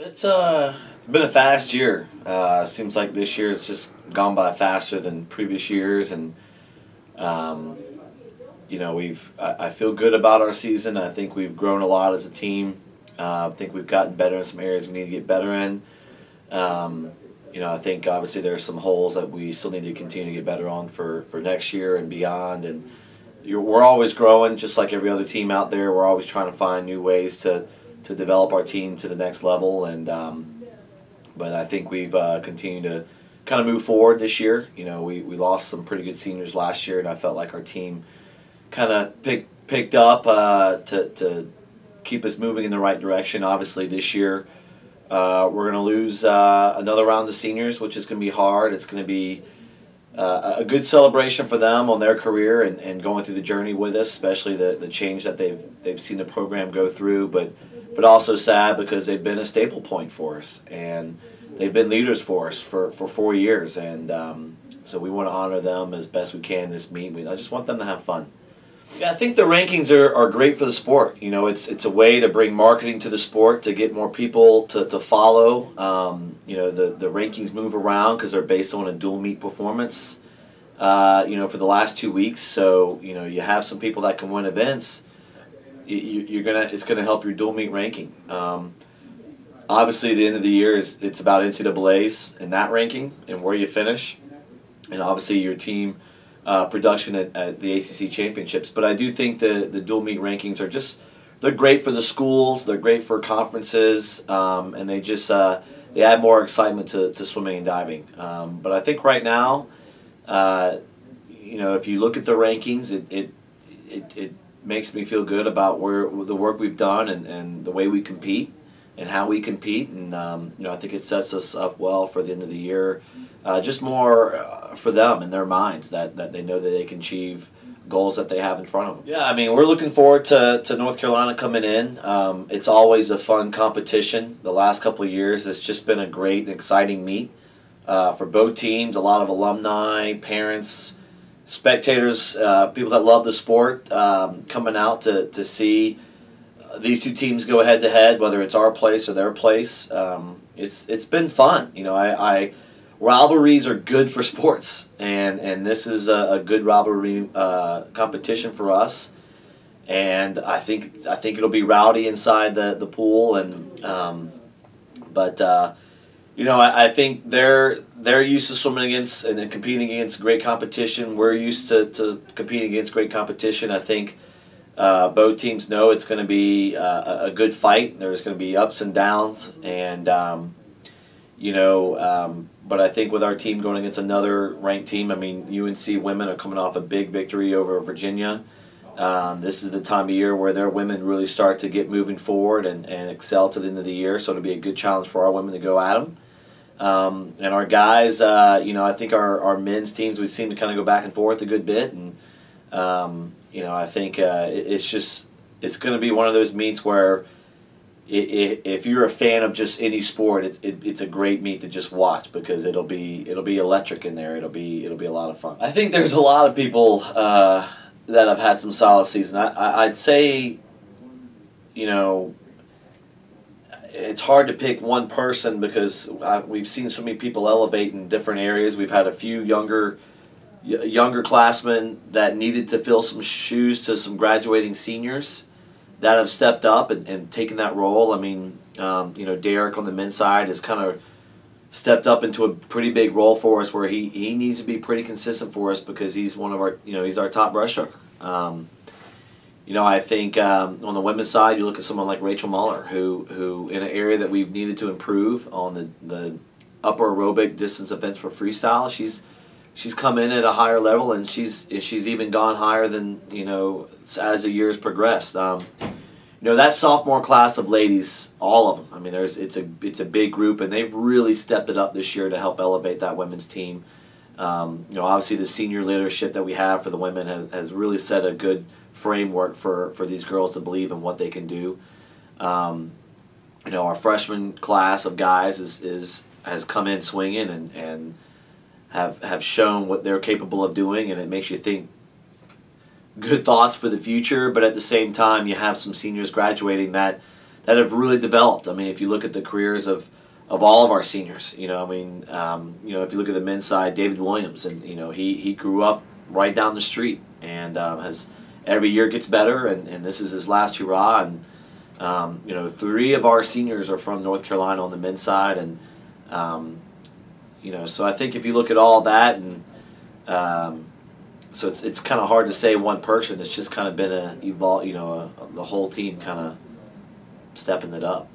It's been a fast year. Seems like this year has just gone by faster than previous years, and um, I feel good about our season. I think we've grown a lot as a team. I think we've gotten better in some areas we need to get better in. Um, I think obviously there are some holes that we still need to continue to get better on for next year and beyond. And we're always growing, just like every other team out there. We're always trying to find new ways to develop our team to the next level. And but I think we've continued to kind of move forward this year. We lost some pretty good seniors last year, and I felt like our team kind of picked up to keep us moving in the right direction. Obviously, this year we're going to lose another round of seniors, which is going to be hard. It's going to be a good celebration for them on their career and going through the journey with us, especially the change that they've seen the program go through, but also sad because they've been a staple point for us, and they've been leaders for us for 4 years, and so we want to honor them as best we can this meet. I just want them to have fun. Yeah, I think the rankings are great for the sport. It's a way to bring marketing to the sport, to get more people to follow. The rankings move around because they're based on a dual meet performance, for the last 2 weeks. So, you have some people that can win events. It's gonna help your dual meet ranking. Obviously, at the end of the year it's about NCAA's and that ranking and where you finish, and obviously your team production at the ACC championships. But I do think the dual meet rankings they're great for the schools, they're great for conferences, and they add more excitement to swimming and diving. But I think right now, if you look at the rankings, it makes me feel good about the work we've done and the way we compete and how we compete, and I think it sets us up well for the end of the year. Just more for them in their minds that they know that they can achieve goals that they have in front of them. Yeah, I mean, we're looking forward to North Carolina coming in. It's always a fun competition. The last couple of years, it's just been a great and exciting meet for both teams. A lot of alumni, parents, spectators, people that love the sport coming out to see these two teams go head to head, whether it's our place or their place. It's been fun. Rivalries are good for sports, and this is a good rivalry competition for us. And I think it'll be rowdy inside the pool, and I think they're used to swimming against and then competing against great competition. We're used to competing against great competition. I think both teams know it's going to be a good fight. There's going to be ups and downs, and but I think with our team going against another ranked team, I mean, UNC women are coming off a big victory over Virginia. This is the time of year where their women really start to get moving forward and excel to the end of the year, so it'll be a good challenge for our women to go at them. And our guys, I think our men's teams, we seem to kind of go back and forth a good bit, and I think it's going to be one of those meets where if you're a fan of just any sport, it's a great meet to just watch, because it'll be electric in there. It'll be a lot of fun. I think there's a lot of people that have had some solid season. I'd say, it's hard to pick one person because we've seen so many people elevate in different areas. We've had a few younger classmen that needed to fill some shoes to some graduating seniors that have stepped up and taken that role. I mean, Derek on the men's side has kind of stepped up into a pretty big role for us, where he needs to be pretty consistent for us because he's one of our, he's our top breaststroker. I think on the women's side, you look at someone like Rachel Muller, who in an area that we've needed to improve on the upper aerobic distance events for freestyle, she's come in at a higher level, and she's even gone higher than as the years progressed. That sophomore class of ladies, all of them. I mean, it's a big group, and they've really stepped it up this year to help elevate that women's team. Obviously the senior leadership that we have for the women has really set a good framework for these girls to believe in what they can do. Our freshman class of guys has come in swinging and have shown what they're capable of doing, and it makes you think good thoughts for the future. But at the same time, you have some seniors graduating that that have really developed. I mean, if you look at the careers of all of our seniors, you know, I mean, you know, if you look at the men's side, David Williams, and you know, he grew up right down the street and has every year gets better, and this is his last hurrah. And you know, 3 of our seniors are from North Carolina on the men's side, and you know, so I think if you look at all that, and so it's kind of hard to say one person. It's just kind of been the whole team kind of stepping it up.